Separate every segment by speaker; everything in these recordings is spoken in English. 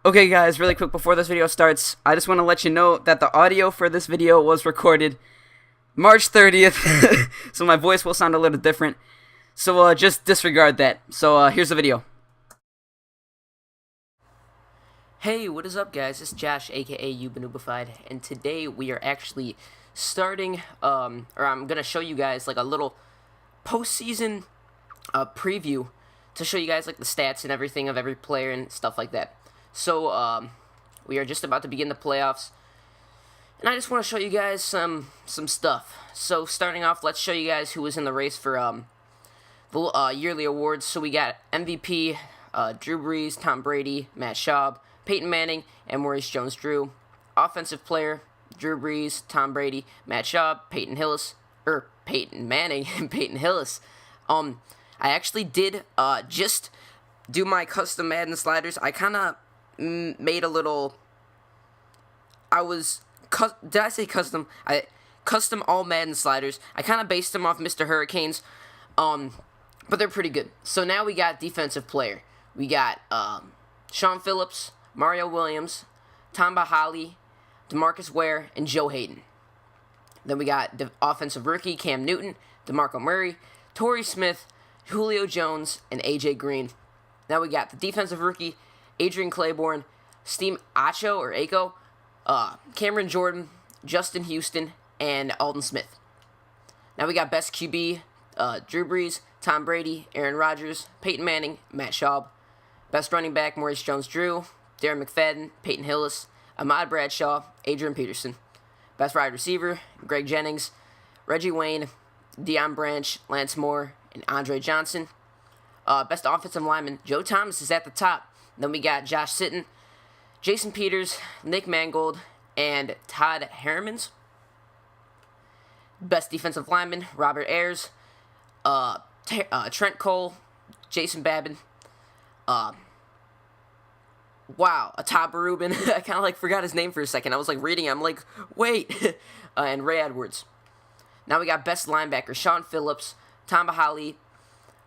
Speaker 1: Okay guys, really quick before this video starts, I just want to let you know that the audio for this video was recorded March 30th, so my voice will sound a little different, so just disregard that. So here's the video. Hey, what is up guys, it's Josh aka YouBeenNubified, and today we are actually starting, or I'm going to show you guys like a little postseason preview to show you guys like the stats and everything of every player and stuff like that. So, we are just about to begin the playoffs, and I just want to show you guys some stuff. So, starting off, let's show you guys who was in the race for, the yearly awards. So, we got MVP, Drew Brees, Tom Brady, Matt Schaub, Peyton Manning, and Maurice Jones-Drew. Offensive player, Drew Brees, Tom Brady, Matt Schaub, Peyton Manning, and Peyton Hillis. I actually did, just do my custom Madden sliders. I kind of made a little, did I say custom? Custom all Madden sliders. I kind of based them off Mr. Hurricanes, but they're pretty good. So now we got defensive player. We got Sean Phillips, Mario Williams, Tom Bahali, DeMarcus Ware, and Joe Hayden. Then we got the offensive rookie Cam Newton, DeMarco Murray, Torrey Smith, Julio Jones, and AJ Green. Now we got the defensive rookie Adrian Claiborne, Steve Acho, Cameron Jordan, Justin Houston, and Alden Smith. Now we got best QB, Drew Brees, Tom Brady, Aaron Rodgers, Peyton Manning, Matt Schaub. Best running back, Maurice Jones-Drew, Darren McFadden, Peyton Hillis, Ahmad Bradshaw, Adrian Peterson. Best wide receiver, Greg Jennings, Reggie Wayne, Deion Branch, Lance Moore, and Andre Johnson. Best offensive lineman, Joe Thomas is at the top. Then we got Josh Sitton, Jason Peters, Nick Mangold, and Todd Hermans. Best defensive lineman, Robert Ayers, Trent Cole, Jason Babin. Wow, Ataba Rubin. I kind of like forgot his name for a second. I was like reading it. I'm like, wait. And Ray Edwards. Now we got best linebacker, Sean Phillips, Tom Bahali,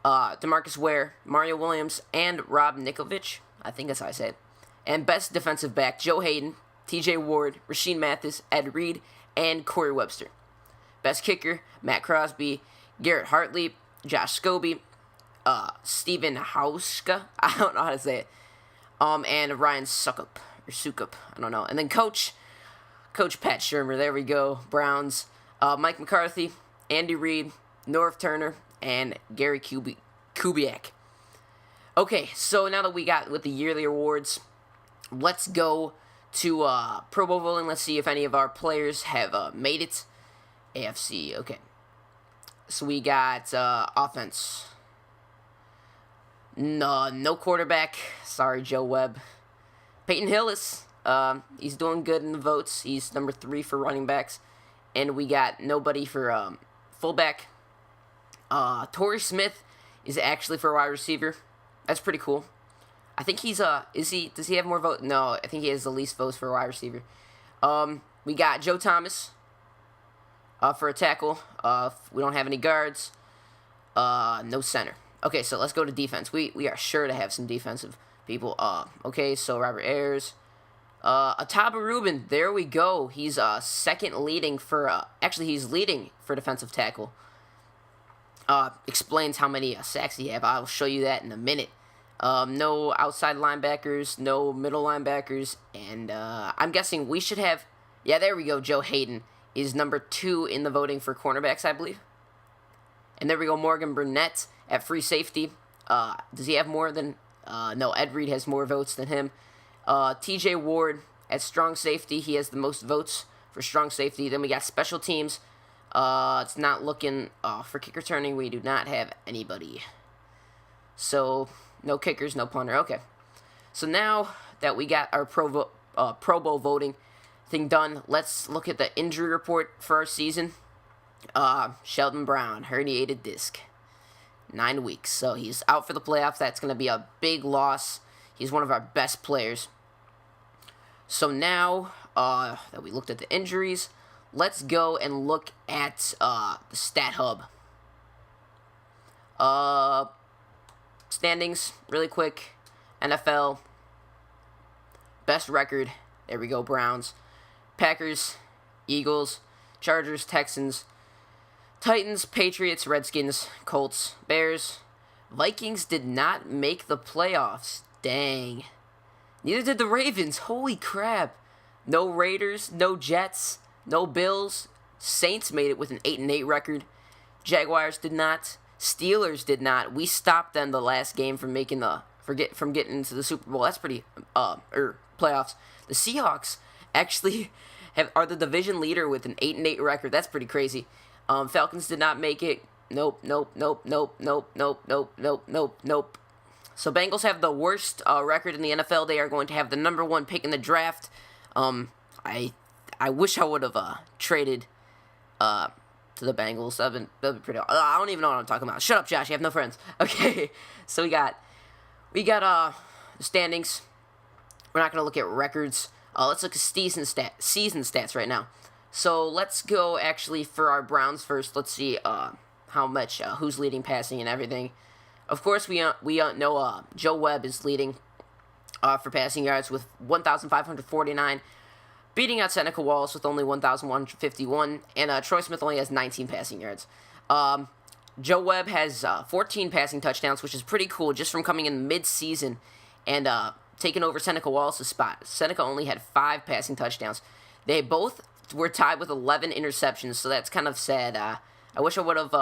Speaker 1: DeMarcus Ware, Mario Williams, and Rob Nikovich. I think that's how I say it. And best defensive back, Joe Hayden, TJ Ward, Rashean Mathis, Ed Reed, and Corey Webster. Best kicker, Matt Crosby, Garrett Hartley, Josh Scobie, Steven Hauska, I don't know how to say it, and Ryan Suckup, I don't know. And then Coach Pat Shurmur, there we go, Browns, Mike McCarthy, Andy Reid, Norv Turner, and Gary Kubiak. Okay, so now that we got with the yearly awards, let's go to Pro Bowl voting. Let's see if any of our players have made it. AFC, okay. So we got offense. No quarterback. Sorry, Joe Webb. Peyton Hillis, he's doing good in the votes. He's number 3 for running backs. And we got nobody for fullback. Torrey Smith is actually for wide receiver. That's pretty cool. I think he's does he have more votes? No, I think he has the least votes for a wide receiver. We got Joe Thomas for a tackle. We don't have any guards. No center. Okay, so let's go to defense. We are sure to have some defensive people. Okay, so Robert Ayers. Ataba Rubin, there we go. He's second leading for, actually he's leading for defensive tackle. Explains how many sacks he have. I'll show you that in a minute. No outside linebackers, no middle linebackers, and I'm guessing we should have, yeah, there we go, Joe Hayden is number 2 in the voting for cornerbacks, I believe. And there we go, Morgan Burnett at free safety. Does he have more than, no, Ed Reed has more votes than him. TJ Ward at strong safety, he has the most votes for strong safety. Then we got special teams. It's not looking, for kick returning, we do not have anybody. So, no kickers, no punter. Okay. So now that we got our Pro Bowl voting thing done, let's look at the injury report for our season. Sheldon Brown, herniated disc. 9 weeks. So he's out for the playoffs. That's going to be a big loss. He's one of our best players. So now that we looked at the injuries, let's go and look at the Stat Hub. Standings, really quick. NFL. best record, there we go, Browns. Packers, Eagles, Chargers, Texans, Titans, Patriots, Redskins, Colts, Bears. Vikings did not make the playoffs. Dang. Neither did the Ravens. Holy crap. No Raiders, no Jets, no Bills. Saints made it with an 8-8 record. Jaguars did not. Steelers did not. We stopped them the last game from making from getting into the Super Bowl. That's pretty playoffs. The Seahawks actually are the division leader with an 8-8 record. That's pretty crazy. Falcons did not make it. Nope. So Bengals have the worst record in the NFL. They are going to have the number 1 pick in the draft. I wish I would have traded to the Bengals. That'd be pretty. I don't even know what I'm talking about. Shut up, Josh. You have no friends. Okay, so we got the standings. We're not gonna look at records. Let's look at season stats right now. So let's go actually for our Browns first. Let's see how much who's leading passing and everything. Of course, we know Joe Webb is leading for passing yards with 1,549, beating out Seneca Wallace with only 1,151, and Troy Smith only has 19 passing yards. Joe Webb has 14 passing touchdowns, which is pretty cool, just from coming in mid-season and taking over Seneca Wallace's spot. Seneca only had 5 passing touchdowns. They both were tied with 11 interceptions, so that's kind of sad. I wish I would have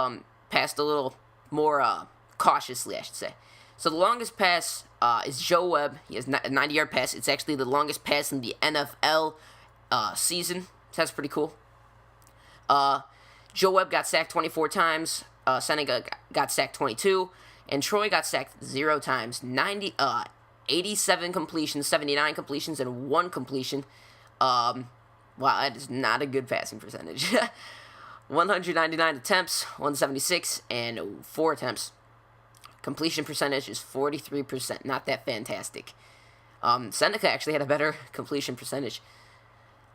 Speaker 1: passed a little more cautiously, I should say. So the longest pass is Joe Webb. He has a 90-yard pass. It's actually the longest pass in the NFL season. So that's pretty cool. Joe Webb got sacked 24 times. Seneca got sacked 22. And Troy got sacked 0 times. 87 completions, 79 completions, and 1 completion. Wow, that is not a good passing percentage. 199 attempts, 176, and 4 attempts. Completion percentage is 43%. Not that fantastic. Seneca actually had a better completion percentage.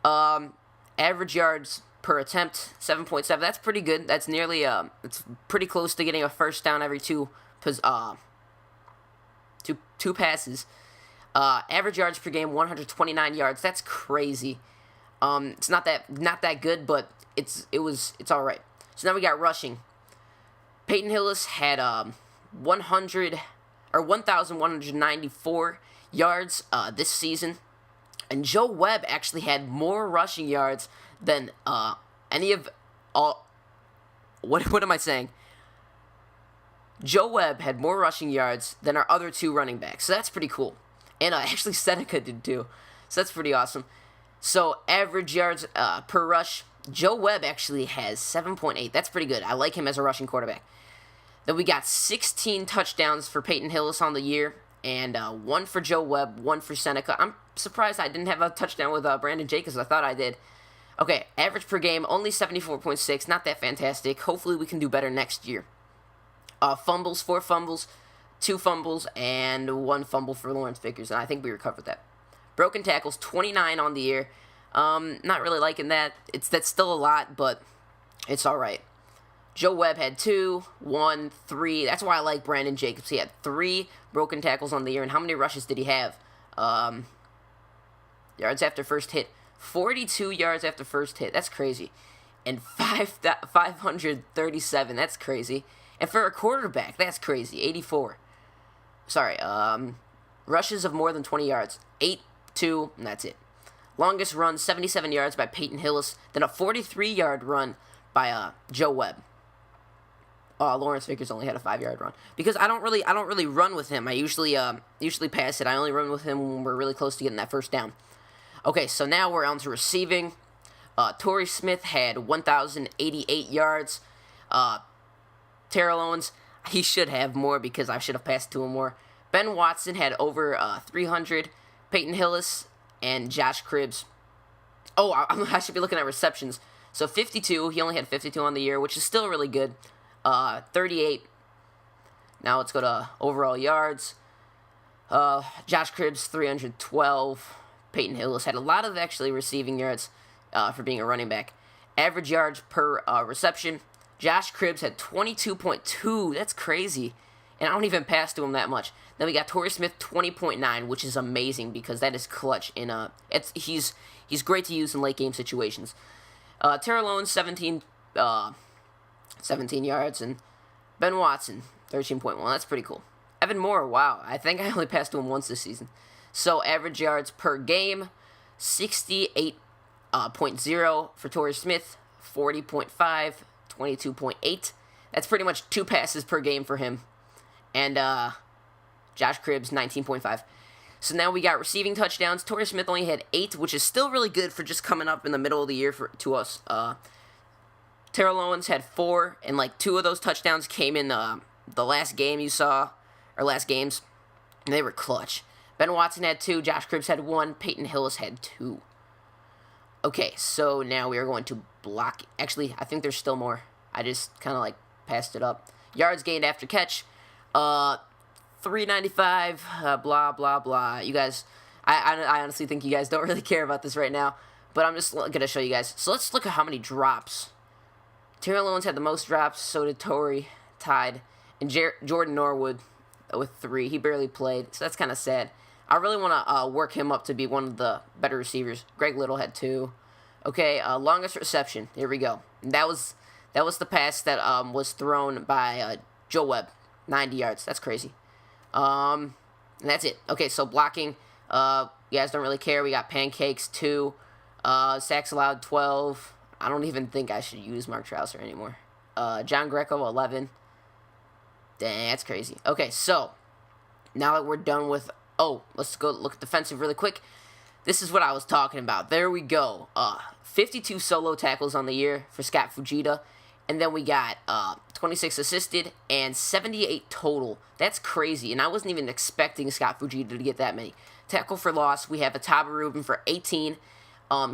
Speaker 1: Average yards per attempt, 7.7. That's pretty good. That's nearly it's pretty close to getting a first down every two passes. Average yards per game, 129 yards. That's crazy. It's not that good, but it's all right. So now we got rushing. Peyton Hillis had 1,194 yards this season, and Joe Webb actually had more rushing yards than any of all. What am I saying? Joe Webb had more rushing yards than our other 2 running backs, so that's pretty cool. And actually Seneca did too, so that's pretty awesome. So average yards per rush, Joe Webb actually has 7.8. That's pretty good. I like him as a rushing quarterback. Then we got 16 touchdowns for Peyton Hillis on the year, and 1 for Joe Webb, 1 for Seneca. I'm surprised I didn't have a touchdown with Brandon Jacobs. I thought I did. Okay, average per game, only 74.6. Not that fantastic. Hopefully we can do better next year. Fumbles, 4 fumbles, 2 fumbles, and 1 fumble for Lawrence Vickers, and I think we recovered that. Broken tackles, 29 on the year. Not really liking that. That's still a lot, but it's all right. Joe Webb had 2, 1, 3. That's why I like Brandon Jacobs. He had 3 broken tackles on the year. And how many rushes did he have? Yards after first hit. 42 yards after first hit. That's crazy. And 537. That's crazy. And for a quarterback, that's crazy. 84. Sorry. Rushes of more than 20 yards. 8, 2, and that's it. Longest run, 77 yards by Peyton Hillis. Then a 43-yard run by Joe Webb. Lawrence Vickers only had a 5-yard run because I don't really run with him. I usually pass it. I only run with him when we're really close to getting that first down. Okay, so now we're on to receiving. Torrey Smith had 1,088 yards. Terrell Owens, he should have more because I should have passed to him more. Ben Watson had over 300. Peyton Hillis and Josh Cribbs. I should be looking at receptions. So 52. He only had 52 on the year, which is still really good. 38. Now let's go to overall yards. Josh Cribbs, 312. Peyton Hillis had a lot of actually receiving yards for being a running back. Average yards per reception. Josh Cribbs had 22.2. That's crazy. and I don't even pass to him that much. Then we got Torrey Smith, 20.9, which is amazing because that is clutch. He's great to use in late game situations. Terrell Owens, 17 yards, and Ben Watson, 13.1. That's pretty cool. Evan Moore, wow, I think I only passed to him once this season. So average yards per game, 68.0 for Torrey Smith, 40.5, 22.8. That's pretty much 2 passes per game for him. And Josh Cribbs, 19.5. So now we got receiving touchdowns. Torrey Smith only had 8, which is still really good for just coming up in the middle of the year to us. Terrell Owens had 4, and like 2 of those touchdowns came in the last game you saw, or last games, and they were clutch. Ben Watson had 2, Josh Cribbs had 1, Peyton Hillis had 2. Okay, so now we are going to block. Actually, I think there's still more. I just kind of like passed it up. Yards gained after catch, 395, blah, blah, blah. You guys, I honestly think you guys don't really care about this right now, but I'm just going to show you guys. So let's look at how many drops. Terrell Owens had the most drops, so did Torrey, tied, and Jordan Norwood with 3. He barely played, so that's kind of sad. I really want to work him up to be one of the better receivers. Greg Little had 2. Okay, longest reception. Here we go. And that was the pass that was thrown by Joe Webb, 90 yards. That's crazy. And that's it. Okay, so blocking. You guys don't really care. We got Pancakes, 2. Sacks allowed, 12. I don't even think I should use Mark Trouser anymore. John Greco, 11. Dang, that's crazy. Okay, so now that we're done with... Oh, let's go look at defensive really quick. This is what I was talking about. There we go. 52 solo tackles on the year for Scott Fujita. And then we got 26 assisted and 78 total. That's crazy. And I wasn't even expecting Scott Fujita to get that many. Tackle for loss, we have Ataba Rubin for 18.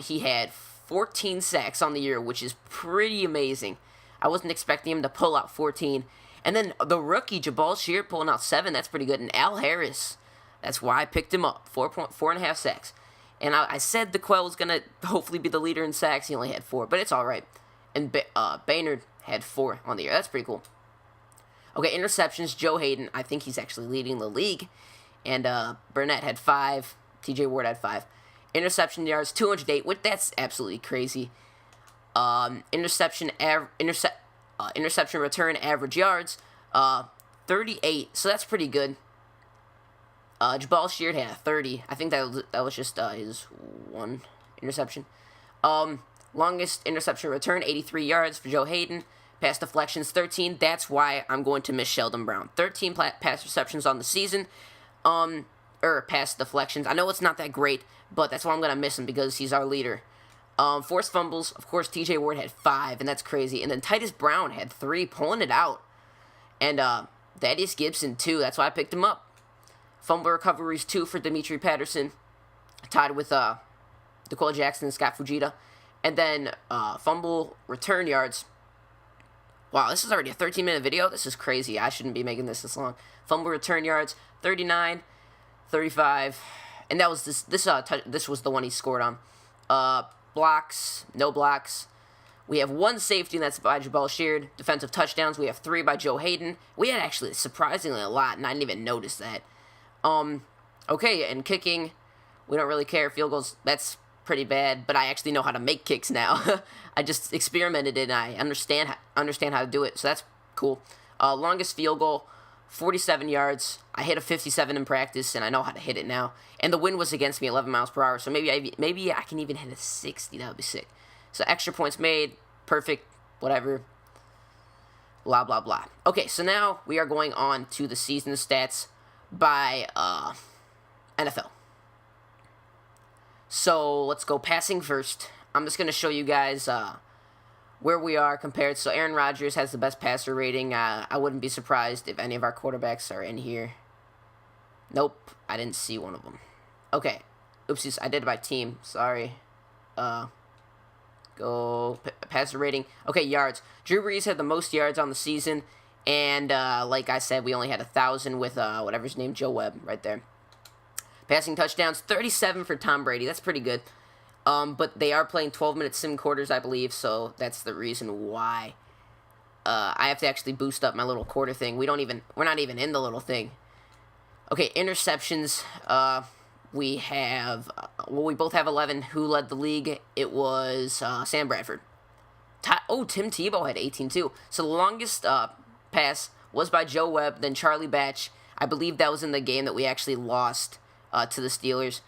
Speaker 1: He had 14 sacks on the year, which is pretty amazing. I wasn't expecting him to pull out 14. And then the rookie, Jabal Shear, pulling out 7. That's pretty good. And Al Harris, that's why I picked him up. 4.5 sacks. And I said DeQuell was going to hopefully be the leader in sacks. He only had 4, but it's all right. And Baynard had 4 on the year. That's pretty cool. Okay, interceptions. Joe Hayden, I think he's actually leading the league. And Burnett had 5. TJ Ward had 5. Interception yards, 208. That's absolutely crazy. Interception return average yards, 38. So that's pretty good. Jabal Sheard had 30. I think that was just his 1 interception. Longest interception return, 83 yards for Joe Hayden. Pass deflections, 13. That's why I'm going to miss Sheldon Brown. 13 pass receptions on the season. Pass deflections. I know it's not that great, but that's why I'm going to miss him because he's our leader. Forced fumbles, of course, TJ Ward had 5, and that's crazy. And then Titus Brown had 3, pulling it out. And Thaddeus Gibson, 2. That's why I picked him up. Fumble recoveries, 2 for Dimitri Patterson, tied with DeQuell Jackson and Scott Fujita. And then fumble return yards. Wow, this is already a 13-minute video. This is crazy. I shouldn't be making this long. Fumble return yards, 39, 35. And that was this was the one he scored on. Blocks, no blocks. We have 1 safety, and that's by Jabal Sheard. Defensive touchdowns, we have 3 by Joe Hayden. We had actually surprisingly a lot, and I didn't even notice that. Okay, and kicking, we don't really care. Field goals, that's pretty bad, but I actually know how to make kicks now. I just experimented it, and I understand how to do it, so that's cool. Longest field goal, 47 yards. I hit a 57 in practice, and I know how to hit it now. And the wind was against me, 11 miles per hour, so maybe I can even hit a 60. That would be sick. So extra points made, perfect, whatever, blah, blah, blah. Okay, so now we are going on to the season stats by NFL. So let's go passing first. I'm just going to show you guys where we are compared. So Aaron Rodgers has the best passer rating. I wouldn't be surprised if any of our quarterbacks are in here. Nope, I didn't see one of them. Okay, oopsies, I did it by team. Sorry. Go passer rating. Okay, yards. Drew Brees had the most yards on the season, and like I said, we only had 1,000 with whatever his name, Joe Webb, right there. Passing touchdowns, 37 for Tom Brady. That's pretty good. But they are playing 12-minute sim quarters, I believe, so that's the reason why. I have to actually boost up my little quarter thing. We're not even in the little thing. Okay, interceptions. We have, we both have 11. Who led the league? It was Sam Bradford. Tim Tebow had 18 too. So the longest pass was by Joe Webb, then Charlie Batch. I believe that was in the game that we actually lost to the Steelers.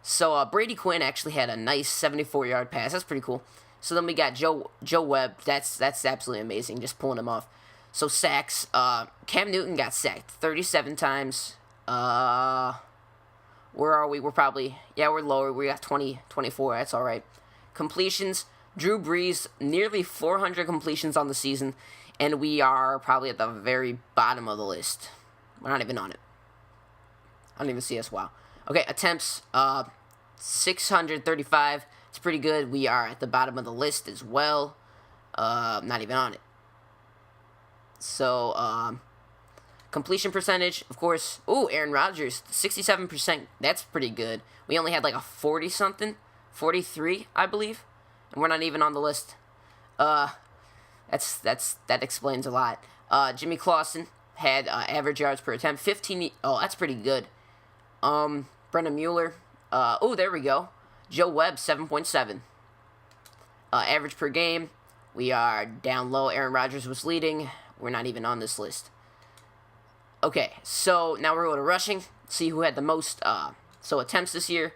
Speaker 1: So Brady Quinn actually had a nice 74-yard pass. That's pretty cool. So then we got Joe Webb. That's absolutely amazing, just pulling him off. So sacks. Cam Newton got sacked 37 times. Where are we? We're probably, we're lower. We got 24. That's all right. Completions. Drew Brees, nearly 400 completions on the season, and we are probably at the very bottom of the list. We're not even on it. I don't even see us. Wow. Okay, attempts. 635. It's pretty good. We are at the bottom of the list as well. Not even on it. So, completion percentage, of course. Ooh, Aaron Rodgers, 67%. That's pretty good. We only had like a 40-something. 43, I believe. And we're not even on the list. That explains a lot. Jimmy Clausen had average yards per attempt, 15. Oh, that's pretty good. Brendan Mueller. There we go. Joe Webb, 7.7. Average per game. We are down low. Aaron Rodgers was leading. We're not even on this list. Okay, so now we're going to rushing. See who had the most attempts this year.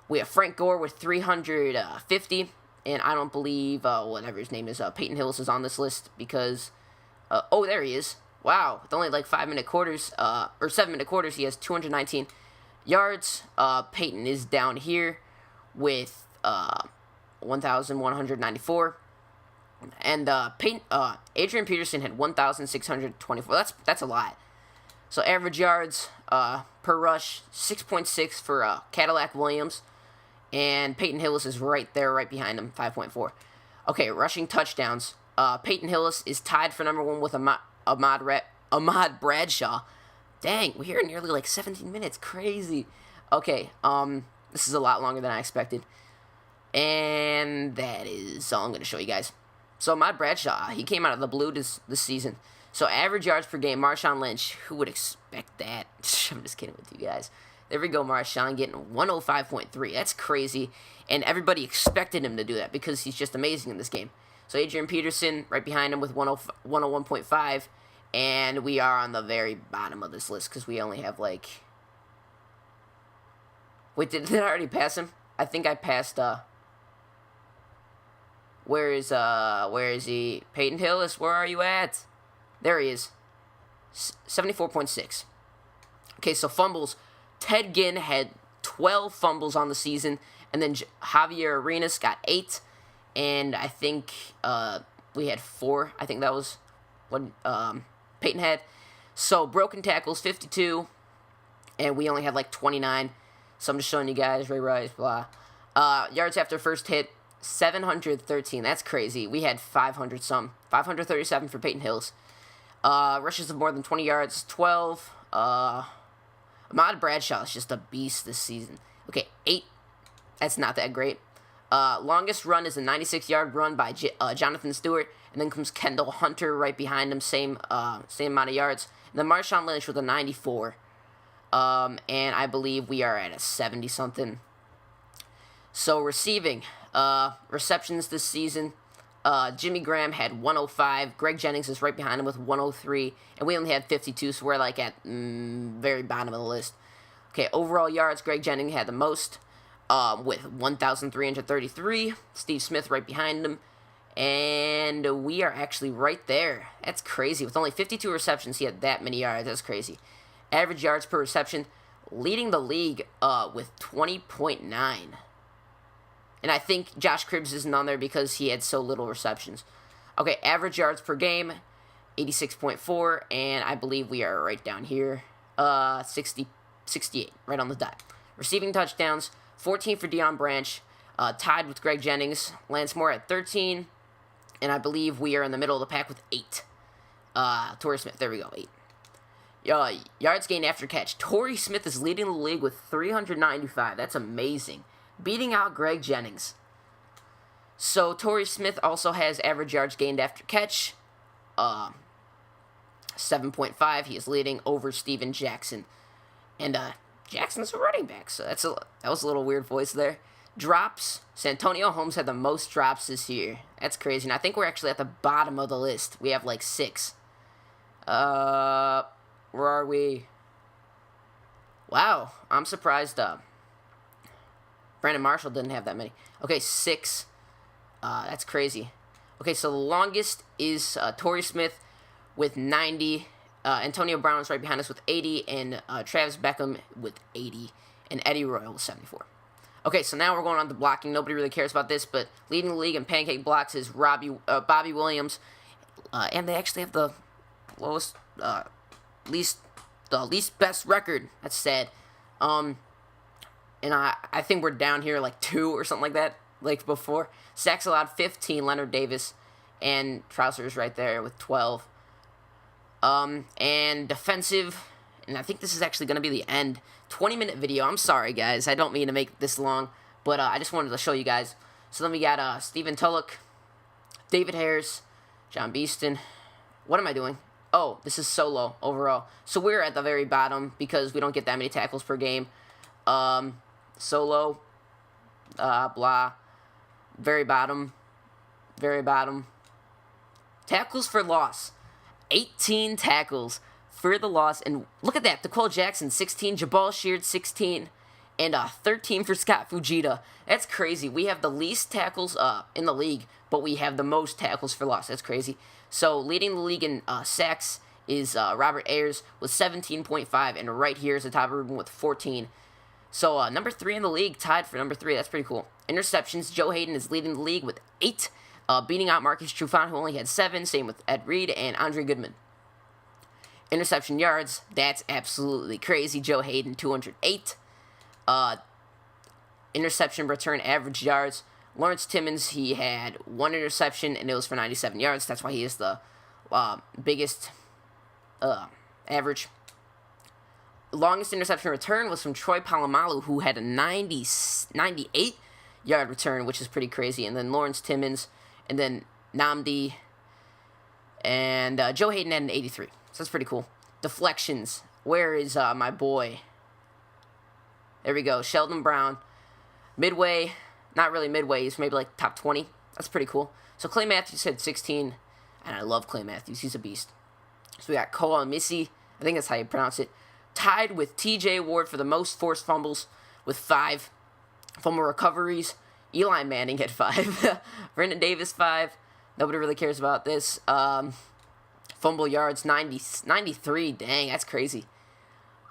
Speaker 1: We have Frank Gore with 350. And I don't believe, whatever his name is, Peyton Hillis is on this list because, there he is. Wow, with only like 5-minute quarters, or 7-minute quarters, he has 219 yards. Peyton is down here with 1,194. And Adrian Peterson had 1,624. That's a lot. So average yards per rush, 6.6 for Cadillac Williams. And Peyton Hillis is right there, right behind him, 5.4. Okay, rushing touchdowns. Peyton Hillis is tied for number 1 with Ahmad Bradshaw. Dang, we're here nearly like 17 minutes. Crazy. Okay, this is a lot longer than I expected. And that is all I'm going to show you guys. So Ahmad Bradshaw, he came out of the blue this season. So average yards per game, Marshawn Lynch. Who would expect that? I'm just kidding with you guys. There we go, Marshawn getting 105.3. That's crazy. And everybody expected him to do that because he's just amazing in this game. So Adrian Peterson right behind him with 101.5. And we are on the very bottom of this list because we only have like... Wait, did I already pass him? I think I passed... Where is he? Peyton Hillis, where are you at? There he is. 74.6. Okay, so fumbles. Ted Ginn had 12 fumbles on the season, and then Javier Arenas got 8, and I think we had 4. I think that was what Peyton had. So broken tackles, 52, and we only had like 29. So I'm just showing you guys, Ray Rice, blah. Yards after first hit, 713. That's crazy. We had 537 for Peyton Hillis. Rushes of more than 20 yards, 12. Ahmad Bradshaw is just a beast this season. Okay, 8. That's not that great. Longest run is a 96-yard run by Jonathan Stewart, and then comes Kendall Hunter right behind him, same amount of yards. And then Marshawn Lynch with a 94. And I believe we are at a 70-something. So receiving, receptions this season. Jimmy Graham had 105. Greg Jennings is right behind him with 103. And we only had 52, so we're like at very bottom of the list. Okay, overall yards, Greg Jennings had the most with 1,333. Steve Smith right behind him. And we are actually right there. That's crazy. With only 52 receptions, he had that many yards. That's crazy. Average yards per reception, leading the league with 20.9. And I think Josh Cribbs isn't on there because he had so little receptions. Okay, average yards per game, 86.4, and I believe we are right down here, 68, right on the dot. Receiving touchdowns, 14 for Deion Branch, tied with Greg Jennings. Lance Moore at 13, and I believe we are in the middle of the pack with 8. Torrey Smith, there we go, 8. Yards gained after catch. Torrey Smith is leading the league with 395. That's amazing. Beating out Greg Jennings. So Torrey Smith also has average yards gained after catch. 7.5. He is leading over Steven Jackson. And Jackson's a running back, so that was a little weird voice there. Drops. Santonio Holmes had the most drops this year. That's crazy. And I think we're actually at the bottom of the list. We have like 6. Where are we? Wow, I'm surprised. Brandon Marshall didn't have that many. Okay, 6. That's crazy. Okay, so the longest is Torrey Smith with 90. Antonio Brown is right behind us with 80, and Travis Beckham with 80, and Eddie Royal with 74. Okay, so now we're going on to blocking. Nobody really cares about this, but leading the league in pancake blocks is Bobby Williams, and they actually have the lowest, least best record. That's sad. And I think we're down here like 2 or something like that, like before. Sacks allowed 15, Leonard Davis, and Trousers right there with 12. And defensive, and I think this is actually going to be the end. 20-minute video. I'm sorry, guys. I don't mean to make it this long, but I just wanted to show you guys. So then we got Stephen Tulloch, David Harris, John Beeston. What am I doing? Oh, this is solo overall. So we're at the very bottom because we don't get that many tackles per game. Solo, blah, very bottom. Tackles for loss. 18 tackles for the loss, and look at that. DeQuell Jackson, 16. Jabal Sheard, 16. And 13 for Scott Fujita. That's crazy. We have the least tackles in the league, but we have the most tackles for loss. That's crazy. So leading the league in sacks is Robert Ayers with 17.5, and right here is the top Ruben with 14. So number 3 in the league, tied for number 3. That's pretty cool. Interceptions, Joe Hayden is leading the league with 8, beating out Marcus Trufant, who only had 7. Same with Ed Reed and Andre Goodman. Interception yards, that's absolutely crazy. Joe Hayden, 208. Interception return average yards. Lawrence Timmons, he had 1 interception, and it was for 97 yards. That's why he is the biggest average. Longest interception return was from Troy Polamalu, who had a 98-yard return, which is pretty crazy. And then Lawrence Timmons, and then Namdi, and Joe Hayden had an 83. So that's pretty cool. Deflections. Where is my boy? There we go. Sheldon Brown. Midway. Not really midway. He's maybe like top 20. That's pretty cool. So Clay Matthews had 16. And I love Clay Matthews. He's a beast. So we got Koa Missy. I think that's how you pronounce it. Tied with TJ Ward for the most forced fumbles with 5. Fumble recoveries. Eli Manning had 5. Brendan Davis, 5. Nobody really cares about this. Fumble yards, 93. Dang, that's crazy.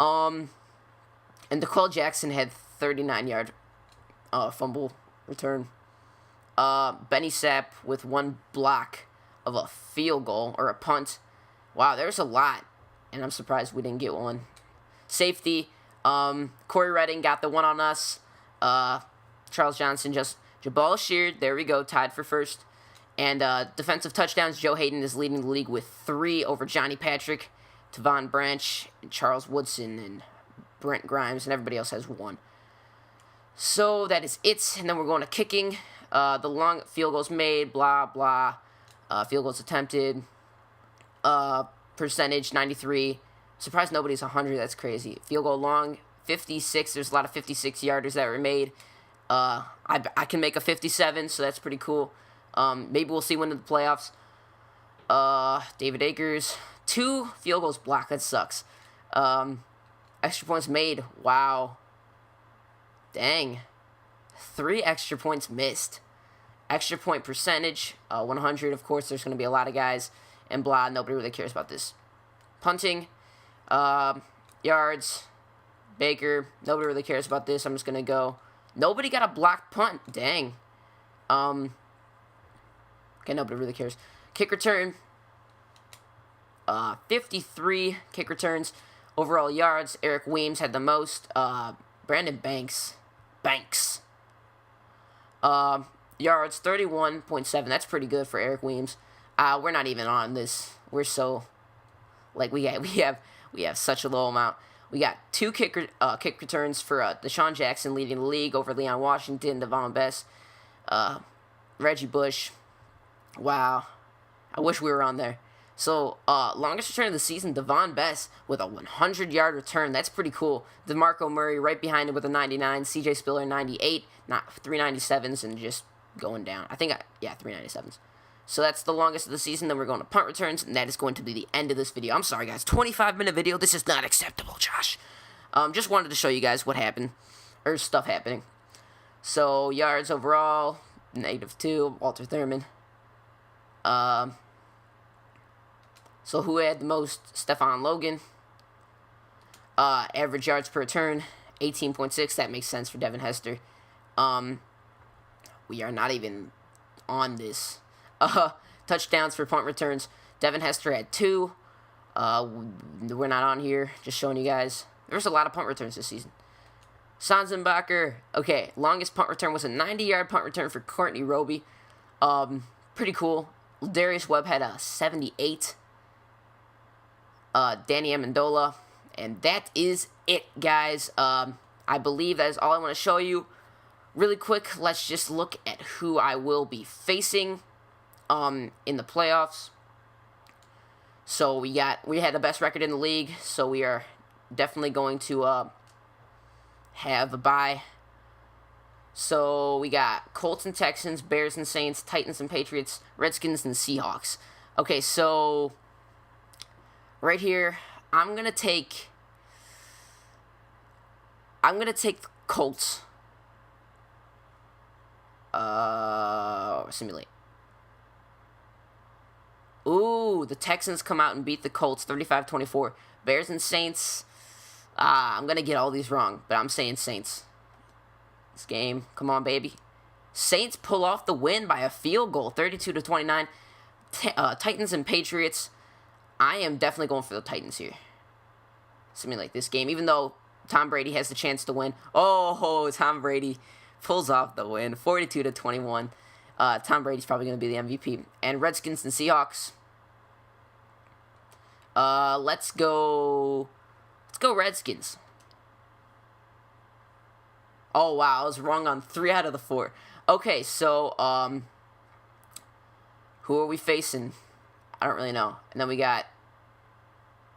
Speaker 1: And DeQuell Jackson had 39-yard fumble return. Benny Sapp with 1 block of a field goal or a punt. Wow, there's a lot, and I'm surprised we didn't get one. Safety, Corey Redding got the 1 on us. Charles Johnson, just Jabal Sheard, there we go, tied for first. And defensive touchdowns, Joe Hayden is leading the league with 3 over Johnny Patrick, Tavon Branch, and Charles Woodson, and Brent Grimes, and everybody else has 1. So that is it, and then we're going to kicking. The long field goals made, blah, blah. Field goals attempted. Percentage, 93. Surprised nobody's 100, that's crazy. Field goal long, 56. There's a lot of 56-yarders that were made. I can make a 57, so that's pretty cool. Maybe we'll see one in the playoffs. David Akers, 2 field goals blocked. That sucks. Extra points made. Wow. Dang. 3 extra points missed. Extra point percentage, 100. Of course, there's going to be a lot of guys. And blah, nobody really cares about this. Punting, yards, Baker, nobody really cares about this. I'm just going to go. Nobody got a blocked punt. Dang. Okay, nobody really cares. Kick return. 53 kick returns. Overall yards, Eric Weems had the most. Brandon Banks. Yards, 31.7. That's pretty good for Eric Weems. We're not even on this. We're so, like, we have such a low amount. We got 2 kick returns for Deshaun Jackson leading the league over Leon Washington, Devon Best, Reggie Bush. Wow. I wish we were on there. So, longest return of the season, Devon Best with a 100-yard return. That's pretty cool. DeMarco Murray right behind him with a 99. CJ Spiller 98, not 397s, and just going down. I think, yeah, 397s. So that's the longest of the season. Then we're going to punt returns, and that is going to be the end of this video. I'm sorry, guys. 25-minute video. This is not acceptable, Josh. Just wanted to show you guys what happened, or stuff happening. So, yards overall, -2, Walter Thurman. So who had the most? Stephon Logan. Average yards per return, 18.6. That makes sense for Devin Hester. We are not even on this. Touchdowns for punt returns. Devin Hester had 2. We're not on here. Just showing you guys. There's a lot of punt returns this season. Sanzenbacher. Okay, longest punt return was a 90-yard punt return for Courtney Roby. Pretty cool. Darius Webb had a 78. Danny Amendola. And that is it, guys. I believe that is all I want to show you. Really quick, let's just look at who I will be facing in the playoffs. So we had the best record in the league, so we are definitely going to have a bye. So we got Colts and Texans, Bears and Saints, Titans and Patriots, Redskins and Seahawks. Okay, so right here, I'm gonna take Colts. Simulate. Ooh, the Texans come out and beat the Colts 35-24. Bears and Saints. I'm gonna get all these wrong, but I'm saying Saints. This game, come on, baby. Saints pull off the win by a field goal, 32-29. Titans and Patriots. I am definitely going for the Titans here. Simulate this game, even though Tom Brady has the chance to win. Oh, Tom Brady pulls off the win, 42-21. Tom Brady's probably going to be the MVP. And Redskins and Seahawks. Let's go Redskins. Oh, wow, I was wrong on 3 out of the 4. Okay, so, who are we facing? I don't really know. And then we got...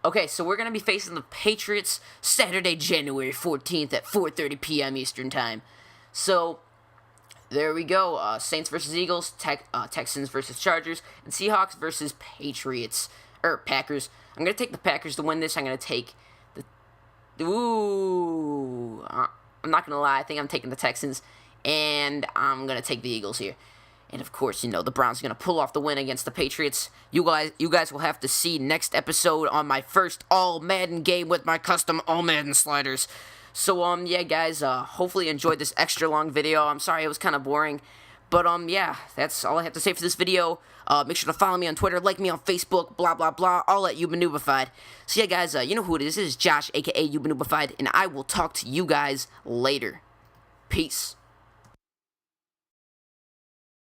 Speaker 1: Okay, so we're going to be facing the Patriots Saturday, January 14th at 4:30 p.m. Eastern Time. So, there we go. Saints versus Eagles, Texans versus Chargers, and Seahawks versus Patriots. Packers. I'm going to take the Packers to win this. I'm going to take the... Ooh... I'm not going to lie. I think I'm taking the Texans, and I'm going to take the Eagles here. And, of course, you know, the Browns are going to pull off the win against the Patriots. You guys will have to see next episode on my first all-Madden game with my custom all-Madden sliders. So, yeah, guys, hopefully you enjoyed this extra long video. I'm sorry it was kind of boring. But, yeah, that's all I have to say for this video. Make sure to follow me on Twitter, like me on Facebook, blah, blah, blah, all at YouBeenNubified. So, yeah, guys, you know who it is. This is Josh, a.k.a. YouBeenNubified, and I will talk to you guys later. Peace.